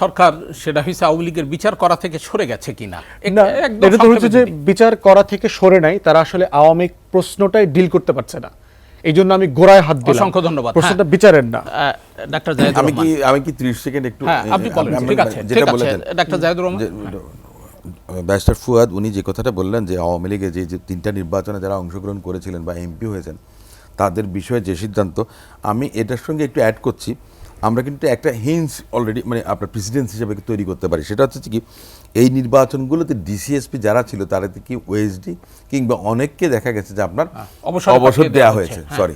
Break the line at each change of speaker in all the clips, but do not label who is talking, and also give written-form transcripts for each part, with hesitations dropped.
সরকার সেটা হচ্ছে আওয়ামী লীগের বিচার করা থেকে সরে গেছে কিনা?
না, এটা তো হচ্ছে যে বিচার করা থেকে সরে নাই, তারা আসলে আওয়ামী প্রশ্নটাই ডিল করতে পারছে না, এই জন্য আমি গোড়ায় হাত দিলাম।
অসংখ্য ধন্যবাদ।
প্রশ্নটা বিচারের না।
ডাক্তার জায়েদুর রহমান,
আমি কি 30 সেকেন্ড একটু
আপনি বলেন। ঠিক আছে,
যেটা বলেছেন
ডাক্তার জায়েদুর রহমান।
ব্যারিস্টার ফুয়াদ উনি যে কথাটা বললেন যে আওয়ামী লীগের যে 3টা নির্বাচনে যারা অংশগ্রহণ করেছিলেন বা এমপি হয়েছেন তাদের বিষয়ে যে সিদ্ধান্ত, আমি এটার সঙ্গে একটু অ্যাড করছি। আমরা কিন্তু একটা হিন্স অলরেডি মানে আপনার প্রেসিডেন্ট হিসেবে তৈরি করতে পারি। সেটা হচ্ছে কি, এই নির্বাচনগুলোতে ডিসিএসপি যারা ছিল তারা কি ওএসডি কিংবা অনেককে দেখা গেছে যে আপনার অবসর দেওয়া হয়েছে। সরি,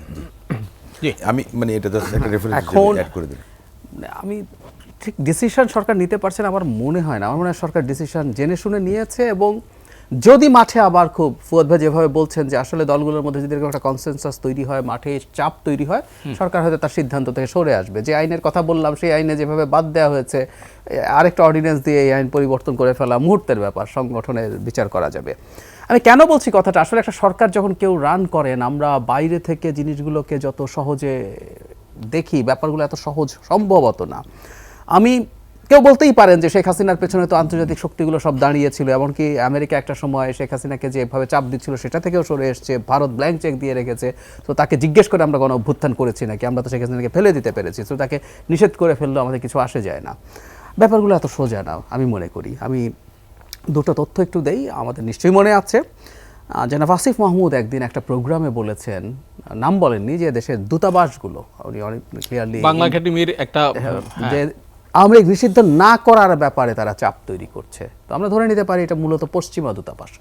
আমি মানে এটা জাস্ট একটা রেফারেন্স অ্যাড করে দিলাম।
আমি ঠিক ডিসিশন সরকার নিতে পারছে না আমার মনে হয় না। আমার মনে হয় সরকার ডিসিশন জেনে শুনে নিয়েছে, এবং যদি মাঠে আবার খুব ফুয়াদ ভাই যেভাবে বলছেন যে আসলে দলগুলোর মধ্যে যদি একটা কনসেনসাস তৈরি হয়, মাঠে চাপ তৈরি হয়, সরকার হয়তো তার সিদ্ধান্ত থেকে সরে আসবে। যে আইনের কথা বললাম সেই আইনে যেভাবে বাদ দেওয়া হয়েছে, আরেকটা অর্ডিন্যান্স দিয়ে এই আইন পরিবর্তন করে ফেলা মুহূর্তের ব্যাপার, সংগঠনের বিচার করা যাবে। আমি কেন বলছি কথাটা, আসলে একটা সরকার যখন কেউ রান করেন, আমরা বাইরে থেকে জিনিসগুলোকে যত সহজে দেখি, ব্যাপারগুলো এত সহজ সম্ভবত না। কেউ বলতেই পারেন যে শেখ হাসিনার পেছনে তো আন্তর্জাতিক শক্তিগুলো সব দাঁড়িয়েছিল, এমনকি আমেরিকা একটা সময় শেখ হাসিনাকে যেভাবে চাপ দিচ্ছিল সেটা থেকেও সরে এসছে, ভারত ব্ল্যাঙ্ক চেক দিয়ে রেখেছে। তো তাকে জিজ্ঞেস করে আমরা কোনো অভ্যুত্থান করেছি নাকি? আমরা তো শেখ হাসিনাকে ফেলে দিতে পেরেছি, তো তাকে নিষেধ করে ফেললেও আমাদের কিছু আসে যায় না। ব্যাপারগুলো এত সোজা না আমি মনে করি। আমি দুটো তথ্য একটু দেই, আমাদের নিশ্চয়ই মনে আছে। জনাব আসিফ মাহমুদ একদিন একটা প্রোগ্রামে বলেছেন, নাম বলেননি, যে দেশের দূতাবাসগুলো, উনি অনেক ক্লিয়ারলি
বাংলা একাডেমির একটা
যে আওয়ামী লীগ নিষিদ্ধ না করার ব্যাপারে তারা চাপ তৈরি করছে। তো আমরা ধরে নিতে পারি এটা মূলত পশ্চিমা দূতাবাস।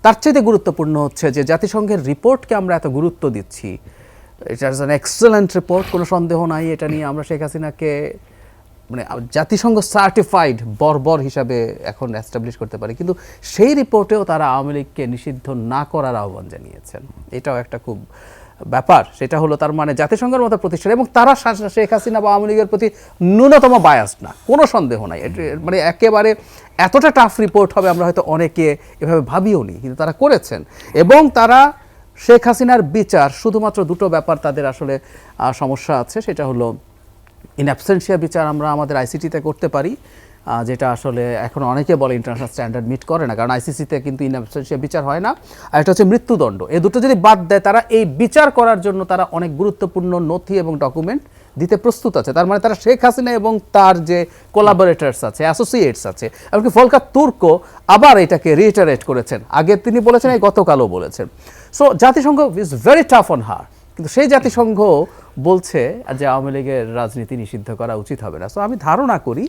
তার চাইতে গুরুত্বপূর্ণ হচ্ছে যে জাতিসংঘের রিপোর্টকে আমরা এত গুরুত্ব দিচ্ছি, এটা ইজ অ্যান এক্সেলেন্ট রিপোর্ট, কোনো সন্দেহ নাই। এটা নিয়ে আমরা শেখ হাসিনাকে মানে জাতিসংঘ সার্টিফাইড বর্বর হিসাবে এখন এস্টাবলিশ করতে পারি, কিন্তু সেই রিপোর্টেও তারা আওয়ামী লীগকে নিষিদ্ধ না করার আহ্বান জানিয়েছেন। এটাও একটা খুব ব্যাপার। সেটা হলো তার মানে জাতিসংঘের মতো প্রতিষ্ঠান, এবং তারা শেখ হাসিনা বা আওয়ামী লীগের প্রতি ন্যূনতম বায়াস না, কোনো সন্দেহ নাই। মানে একেবারে এতটা টাফ রিপোর্ট হবে আমরা হয়তো অনেকে এভাবে ভাবিও নি, কিন্তু তারা করেছেন। এবং তারা শেখ হাসিনার বিচার, শুধুমাত্র দুটো ব্যাপার তাদের আসলে সমস্যা আছে, সেটা হলো ইন অ্যাবসেন্সিয়া বিচার আমরা আমাদের আইসিটিতে করতে পারি, যেটা আসলে এখন অনেকে বলে ইন্টারন্যাশনাল স্ট্যান্ডার্ড মিট করে না, কারণ আইসিসিতে কিন্তু ইন অ্যাবসেন্সিয়া বিচার হয় না। আর এটা হচ্ছে মৃত্যুদণ্ড। এই দুটো যদি বাদ দেয়, তারা এই বিচার করার জন্য তারা অনেক গুরুত্বপূর্ণ নথি এবং ডকুমেন্ট দিতে প্রস্তুত আছে। তার মানে তারা শেখ হাসিনা এবং তার যে কোলাবোরেটরস আছে, অ্যাসোসিয়েটস আছে, এমনকি ভলকার তুর্কও আবার এটাকে রিটারেট করেছেন। আগে তিনি বলেছেন, এই গতকালও বলেছেন। সো জাতিসংঘ is very tough on her, কিন্তু সেই জাতিসংঘ বলছে যে আওয়ামী লীগের রাজনীতি নিষিদ্ধ করা উচিত হবে না। সো আমি ধারণা করি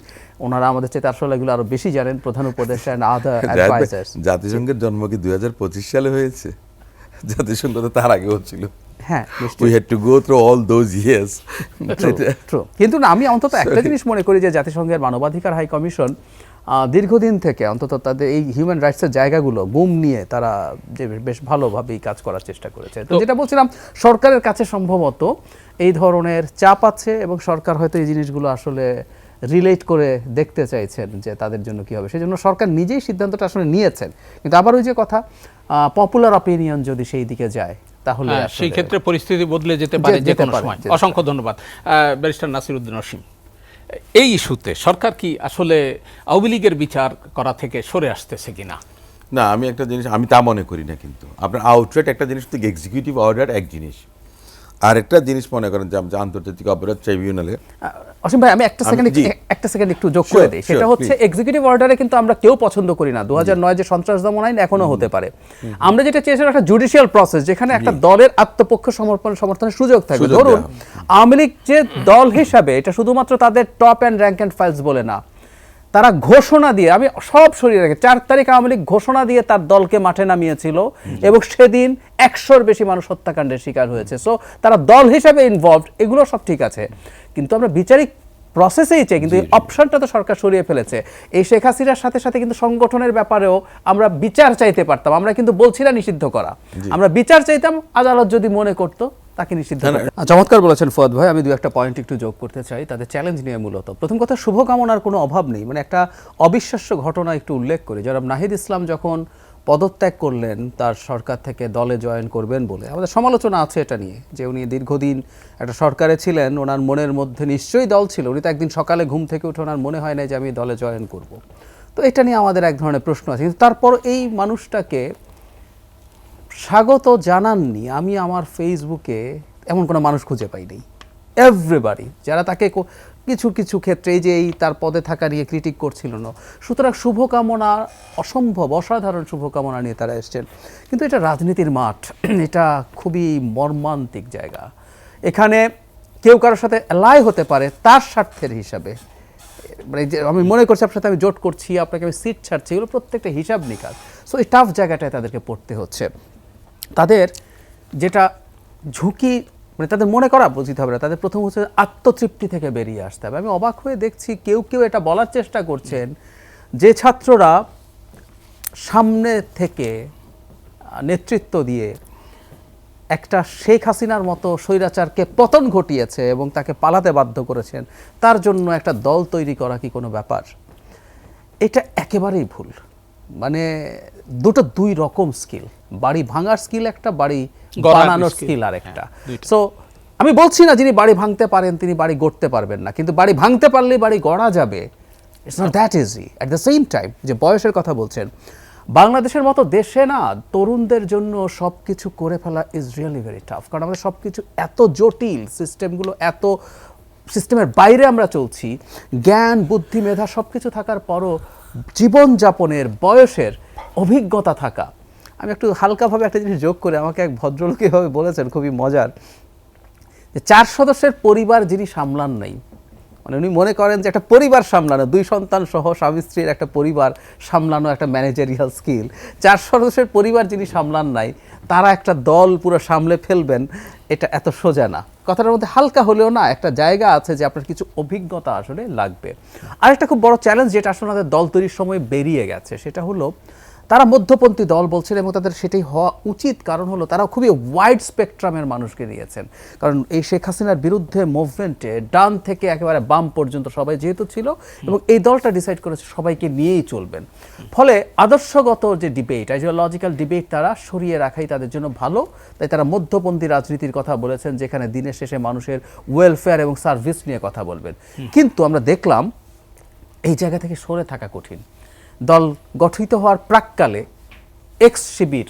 ওনারা আমাদের চেয়ে আসলে এগুলো আরো বেশি জানেন, প্রধান উপদেষ্টা এন্ড আদার অ্যাডভাইজার্স।
জাতিসংঘের জন্ম কি 2025 সালে হয়েছে? জাতিসংঘ তো তার আগে হচ্ছিল।
হ্যাঁ,
we had to go through all those years.
কিন্তু না, আমি অন্তত একটা জিনিস মনে করি যে জাতিসংঘের মানবাধিকার হাই কমিশন দীর্ঘদিন থেকে অন্তত তাদের এই হিউম্যান রাইটসের জায়গাগুলো গুম নিয়ে তারা যে বেশ ভালোভাবেই কাজ করার চেষ্টা করেছে। তো যেটা বলছিলাম, সরকারের কাছে সম্ভবত এই ধরনের চাপ আছে, এবং সরকার হয়তো এই জিনিসগুলো আসলে রিলেট করে দেখতে চাইছেন যে তাদের জন্য কি হবে। সেজন্য সরকার নিজেই সিদ্ধান্তটা আসলে নিয়েছেন। কিন্তু আবার ওই যে কথা, পপুলার অপিনিয়ন যদি সেই দিকে যায়, তাহলে
সেই ক্ষেত্রে পরিস্থিতি বদলে যেতে পারে যে কোনো সময়। অসংখ্য ধন্যবাদ। ব্যারিস্টার নাসিরউদ্দিন অসীম, এই ইস্যুতে সরকার কি আসলে আওয়ামী লীগের বিচার করা থেকে সরে আসতেছে কিনা?
না, আমি একটা জিনিস আমি তা মনে করি না। কিন্তু আপনার আউটরেট একটা জিনিস থেকে এক্সিকিউটিভ অর্ডার এক জিনিস, আর একটা জিনিস মনে করেন যে আন্তর্জাতিক অপরাধ ট্রাইব্যুনালে।
অসীম ভাই, আমি একটা সেকেন্ড একটু যোগ করে দিই। সেটা হচ্ছে এক্সিকিউটিভ অর্ডারে কিন্তু আমরা কেউ পছন্দ করি না। 2009 যে সন্ত্রাস দমন আইন এখনো হতে পারে। আমরা যেটা চেয়েছিলাম একটা জুডিশিয়াল প্রসেস, যেখানে একটা দলের আত্মপক্ষ সমর্থনের সুযোগ থাকবে। ধরুন আওয়ামী লীগ যে দল হিসাবে, এটা শুধুমাত্র তাদের top and rank and files বলে না, তারা ঘোষণা দিয়ে, আমি সব সরিয়ে রাখি, 4 তারিখ আওয়ামী লীগ ঘোষণা দিয়ে তার দলকে মাঠে নামিয়েছিল, এবং সেদিন 100-র বেশি মানুষ হত্যাকাণ্ডের শিকার হয়েছে। সো তারা দল হিসাবে ইনভলভড, এগুলো সব ঠিক আছে, কিন্তু আমরা বিচারিক প্রসেসেই চাই। কিন্তু এই অপশনটা তো সরকার সরিয়ে ফেলেছে। এই শেখ হাসিনার সাথে সাথে কিন্তু সংগঠনের ব্যাপারেও আমরা বিচার চাইতে পারতাম। আমরা কিন্তু বলছি না নিষিদ্ধ করা, আমরা বিচার চাইতাম, আদালত যদি মনে করতো তাকে নিষিদ্ধ করা। চমৎকার বলেছেন ফুয়াদ ভাই। আমি 2-একটা পয়েন্ট একটু যোগ করতে চাই তাদের চ্যালেঞ্জ নিয়ে। মূলত প্রথম কথা, শুভকামনার কোনো অভাব নেই। মানে একটা অবিশ্বাস্য ঘটনা একটু উল্লেখ করি। জনাব নাহিদ ইসলাম যখন পদত্যাগ করলেন তার সরকার থেকে দলে জয়েন করবেন বলে। আমাদের সমালোচনা আছে এটা নিয়ে যে উনি দীর্ঘদিন একটা সরকারে ছিলেন, ওনার মনের মধ্যে নিশ্চয়ই দল ছিল, উনি তো একদিন সকালে ঘুম থেকে উঠে ওনার মনে হয় না যে আমি দলে জয়েন করব। তো এটা নিয়ে আমাদের এক ধরনের প্রশ্ন আছে, কিন্তু তারপর এই মানুষটাকে স্বাগত জানাননি আমি আমার ফেসবুকে এমন কোনো মানুষ খুঁজে পাইনি। এভরিবাডি যারা তাকে কিছু কিছু ক্ষেত্রে এই যে এই তার পদে থাকা নিয়ে ক্রিটিক করছিল না, সুতরাং শুভকামনা, অসম্ভব অসাধারণ শুভকামনা নিয়ে তারা এসছেন। কিন্তু এটা রাজনীতির মাঠ, এটা খুবই মর্মান্তিক জায়গা। এখানে কেউ কারোর সাথে অ্যালাই হতে পারে তার স্বার্থের হিসাবে, মানে যে আমি মনে করছি আপনার সাথে আমি জোট করছি, আপনাকে আমি সিট ছাড়ছি, এগুলো প্রত্যেকটা হিসাব নিকাশ। সো এই টাফ জায়গাটায় তাদেরকে পড়তে হচ্ছে। তাদের যেটা ঝুঁকি, মানে তাদের মনে করা উচিত হবে না, তাদের প্রথম হচ্ছে আত্মতৃপ্তি থেকে বেরিয়ে আসতে হবে। আমি অবাক হয়ে দেখছি কেউ কেউ এটা বলার চেষ্টা করছেন যে ছাত্ররা সামনে থেকে নেতৃত্ব দিয়ে একটা শেখ হাসিনার মতো স্বৈরাচারকে পতন ঘটিয়েছে এবং তাকে পালাতে বাধ্য করেছেন, তার জন্য একটা দল তৈরি করা কি কোনো ব্যাপার? এটা একেবারেই ভুল। মানে দুটো দুই রকম স্কিল, বাড়ি ভাঙার স্কিল একটা, বাড়ি বানানোর স্কিল আর একটা। সো আমি বলছি না যিনি বাড়ি ভাঙতে পারেন তিনি বাড়ি গড়তে পারবেন না, কিন্তু বাড়ি ভাঙতে পারলেই বাড়ি গড়া যাবে, it's not that easy. At the same time যে বয়সের কথা বলছেন, বাংলাদেশের মতো দেশে না তরুণদের জন্য সব কিছু করে ফেলা ইজ রিয়েলি ভেরি টাফ, কারণ আমাদের সব কিছু এত জটিল, সিস্টেমগুলো এত সিস্টেমের বাইরে আমরা চলছি। জ্ঞান, বুদ্ধি, মেধা সব কিছু থাকার পরও জীবনযাপনের, বয়সের অভিজ্ঞতা থাকা। আমি একটু হালকাভাবে একটা জিনিস যোগ করে, আমাকে এক ভদ্রলোক এভাবে বলেছেন, খুবই মজার, যে 4 সদস্যের পরিবার যিনি সামলান নাই, মানে উনি মনে করেন যে একটা পরিবার সামলানো, 2 সন্তান সহ স্বামী স্ত্রীর একটা পরিবার সামলানো একটা ম্যানেজারিয়াল স্কিল, 4 সদস্যের পরিবার যিনি সামলান নাই তারা একটা দল পুরো সামলে ফেলবেন, এটা এত সোজা না। কথাটার মধ্যে হালকা হলেও না একটা জায়গা আছে যে আপনার কিছু অভিজ্ঞতা আসলে লাগবে। আরেকটা খুব বড় চ্যালেঞ্জ যেটা আসলে আমাদের দল তৈরির সময় বেরিয়ে গেছে, সেটা হলো তারা মধ্যপন্থী দল বলছেন এবং তাদের সেটাই হওয়া উচিত, কারণ হলো তারা খুবই ওয়াইড স্পেকট্রামের মানুষকে নিয়েছেন। কারণ এই শেখ হাসিনার বিরুদ্ধে মুভমেন্টে ডান থেকে একেবারে বাম পর্যন্ত সবাই যেহেতু ছিল, এবং এই দলটা ডিসাইড করেছে সবাইকে নিয়েই চলবেন, ফলে আদর্শগত যে ডিবেট, আইডিওলজিক্যাল ডিবেট তারা সরিয়ে রাখাই তাদের জন্য ভালো। তাই তারা মধ্যপন্থী রাজনীতির কথা বলেছেন, যেখানে দিনের শেষে মানুষের ওয়েলফেয়ার এবং সার্ভিস নিয়ে কথা বলবেন। কিন্তু আমরা দেখলাম এই জায়গা থেকে সরে থাকা কঠিন। দল গঠিত হওয়ার প্রাক্কালে এক্স শিবির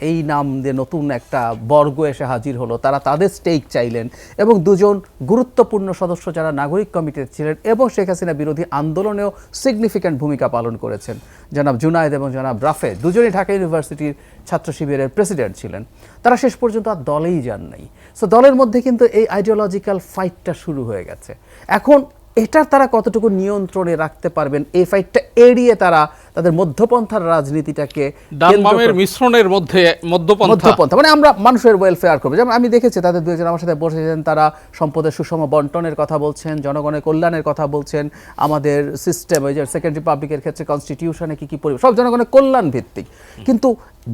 এই নাম দিয়ে নতুন একটা বর্গ এসে হাজির হলো, তারা তাদের স্টেক চাইলেন এবং 2 জন গুরুত্বপূর্ণ সদস্য যারা নাগরিক কমিটিতে ছিলেন এবং শেখ হাসিনা বিরোধী আন্দোলনেও সিগনিফিক্যান্ট ভূমিকা পালন করেছেন, জনাব জুনায়েদ এবং জনাব রাফে, দুজনই ঢাকা ইউনিভার্সিটির ছাত্র শিবিরের প্রেসিডেন্ট ছিলেন, তারা শেষ পর্যন্ত আর দলেই যান নাই। সো দলের মধ্যে কিন্তু এই আইডিওলজিক্যাল ফাইটটা শুরু হয়ে গেছে। এখন এটা তারা কতটুকু নিয়ন্ত্রণে রাখতে পারবেন, এই ফাইটটা এড়িয়ে তারা তাদের মধ্যপন্থার রাজনীতিটাকে,
ডান-বামের মিশ্রণের মধ্যে মধ্যপন্থা,
মানে আমরা মানুষের ওয়েলফেয়ার করবো। যেমন আমি দেখেছি তাদের 2 জন আমার সাথে বসেছেন, তারা সম্পদের সুষম বন্টনের কথা বলছেন, জনগণের কল্যাণের কথা বলছেন, আমাদের সিস্টেম, ওই যে সেকেন্ড রিপাবলিকের ক্ষেত্রে কনস্টিটিউশনে কী কী পরিবেশ, সব জনগণের কল্যাণ ভিত্তিক। কিন্তু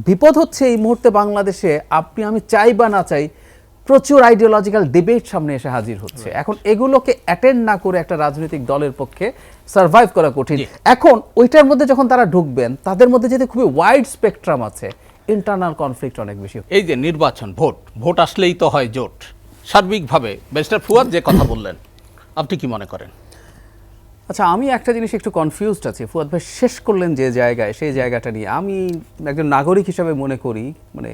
বিপদ হচ্ছে এই মুহূর্তে বাংলাদেশে আপনি আমি চাই বা না চাই প্রচুর আইডিওলজিক্যাল ডিবেট সামনে এসে হাজির হচ্ছে। এখন এগুলোকে অ্যাটেন্ড না করে একটা রাজনৈতিক দলের পক্ষে সার্ভাইভ করা কঠিন। এখন ওইটার মধ্যে যখন তারা ঢুকবেন, তাদের মধ্যে যেহেতু খুবই ওয়াইড স্পেকট্রাম আছে, ইন্টারনাল কনফ্লিক্ট অনেক বেশি।
এই যে নির্বাচন, ভোট আসলেই তো হয় জোট, সার্বিকভাবে ব্যারিস্টার ফুয়াদ যে কথা বললেন, আপনি কি মনে করেন?
আচ্ছা, আমি একটা জিনিস একটু কনফিউজড আছি। ফুয়াদ ভাই শেষ করলেন যে জায়গায়, সেই জায়গাটা নিয়ে আমি একজন নাগরিক হিসাবে মনে করি, মানে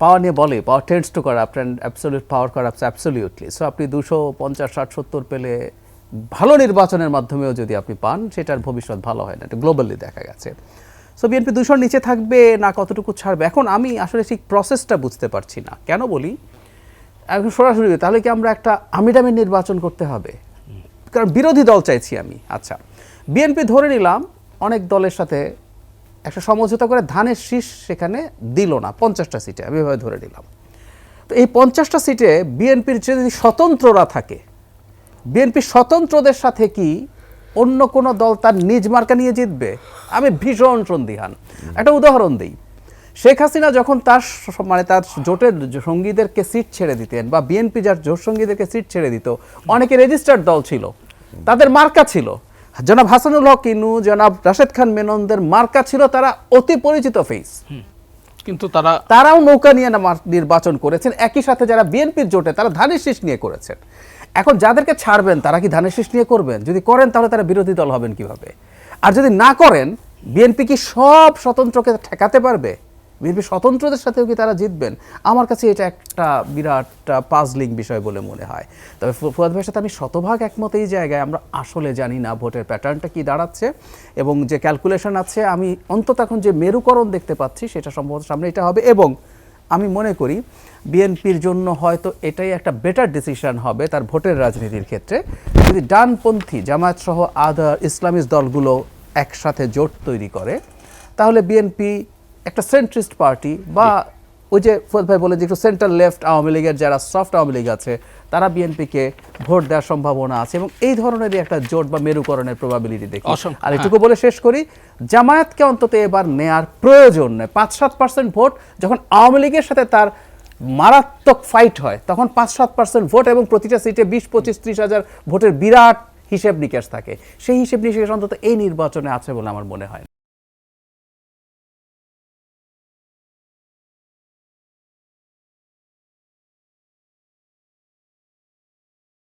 পাওয়ার নিয়ে বলে power tends to corrupt and absolute power corrupts absolutely. So আপনি 250, 60, 70 পেলে ভালো নির্বাচনের মাধ্যমেও যদি আপনি পান, সেটার ভবিষ্যৎ ভালো হয় না, এটা গ্লোবালি দেখা গেছে। সো বিএনপি 200-র নিচে থাকবে না কতটুকু ছাড়বে, এখন আমি আসলে ঠিক প্রসেসটা বুঝতে পারছি না। কেন বলি, এখন সরাসরি তাহলে কি আমরা একটা আমিডামি নির্বাচন করতে হবে, কারণ বিরোধী দল চাইছি আমি। আচ্ছা, বিএনপি ধরে নিলাম অনেক দলের সাথে একটা সমঝোতা করে ধানের শীষ সেখানে দিল না 50টা সিটে, আমি এভাবে ধরে নিলাম। তো এই 50টা সিটে বিএনপির যদি স্বতন্ত্ররা থাকে, বিএনপি স্বতন্ত্রদের সাথে কি অন্য কোনো দল তার নিজ মার্কা নিয়ে জিতবে? আমি ভীষণ সন্দিহান। একটা উদাহরণ দিই, শেখ হাসিনা যখন তার জোটের সঙ্গীদেরকে সিট ছেড়ে দিতেন, বা বিএনপি যার জোট সঙ্গীদেরকে সিট ছেড়ে দিত, অনেকে রেজিস্টার্ড দল ছিল, তাদের মার্কা ছিল, জনাব হাসানুল হক ইনু, জনাব রাশেদ খান মেননদের মার্কা ছিল, তারা অতি পরিচিত ফেস,
কিন্তু
তারাও নৌকা নিয়ে নির্বাচন করেছেন। একই সাথে যারা বিএনপির জোটে তারা ধানের শীষ নিয়ে করেছেন। এখন যাদেরকে ছাড়বেন তারা কি ধানের শীষ নিয়ে করবেন? যদি করেন তাহলে তারা বিরোধী দল হবেন কিভাবে? আর যদি না করেন, বিএনপি কি সব স্বতন্ত্রকে ঠেকাতে পারবে? বিএনপি স্বতন্ত্রদের সাথেও কি তারা জিতবেন? আমার কাছে এটা একটা বিরাট পাজলিং বিষয় বলে মনে হয়। তবে ফুয়াদ ভাইয়ের সাথে আমি শতভাগ একমত এই জায়গায়, আমরা আসলে জানি না ভোটের প্যাটার্নটা কি দাঁড়াচ্ছে, এবং যে ক্যালকুলেশন আছে, আমি অন্তত এখন যে মেরুকরণ দেখতে পাচ্ছি সেটা সম্ভবত সামনে এটা হবে। এবং আমি মনে করি বিএনপির জন্য হয়তো এটাই একটা বেটার ডিসিশন হবে তার ভোটের রাজনীতির ক্ষেত্রে, যদি ডানপন্থী জামায়াত সহ আদার ইসলামিস্ট দলগুলো একসাথে জোট তৈরি করে, তাহলে বিএনপি একটা সেন্ট্রিস্ট পার্টি, বা ওই যে ফুয়াদ ভাই বলে যে একটু সেন্টার লেফট আওয়ামী লীগের যারা সফট আওয়ামী লীগ আছে তারা বিএনপিকে ভোট দেওয়ার সম্ভাবনা আছে, এবং এই ধরনেরই একটা জোট বা মেরুকরণের প্রবাবিলিটি দেখি। আর এটুকু বলে শেষ করি, জামায়াতকে অন্তত এবার নেয়ার প্রয়োজন নেই। 5-7% ভোট যখন আওয়ামী লীগের সাথে তার মারাত্মক ফাইট হয়, তখন 5-7% ভোট এবং প্রতিটা সিটে 20-25-30 হাজার ভোটের বিরাট হিসেব নিকেশ থাকে। সেই হিসেব নিকেশ অন্তত এই নির্বাচনে আছে বলে আমার মনে হয়।